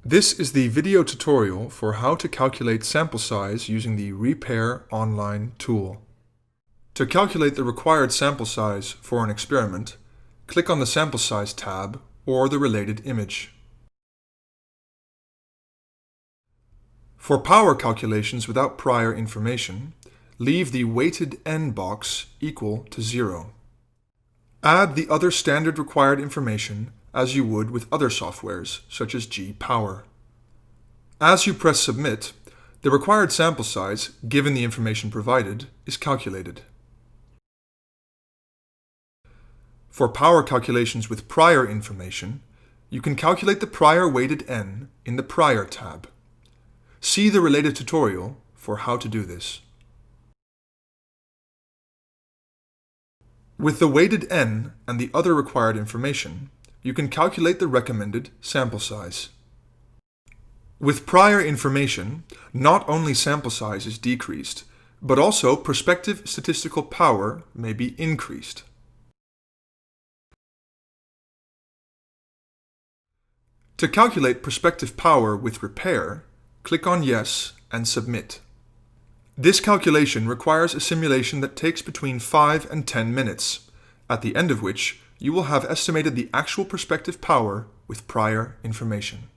This is the video tutorial for how to calculate sample size using the RePAIR online tool. To calculate the required sample size for an experiment, click on the Sample Size tab or the related image. For power calculations without prior information, leave the weighted N box equal to 0. Add the other standard required information as you would with other softwares, such as G-Power. As you press Submit, the required sample size, given the information provided, is calculated. For power calculations with prior information, you can calculate the prior weighted N in the Prior tab. See the related tutorial for how to do this. With the weighted N and the other required information, you can calculate the recommended sample size. With prior information, not only sample size is decreased, but also prospective statistical power may be increased. To calculate prospective power with RePAIR, click on Yes and Submit. This calculation requires a simulation that takes between 5 and 10 minutes, at the end of which you will have estimated the actual prospective power with prior information.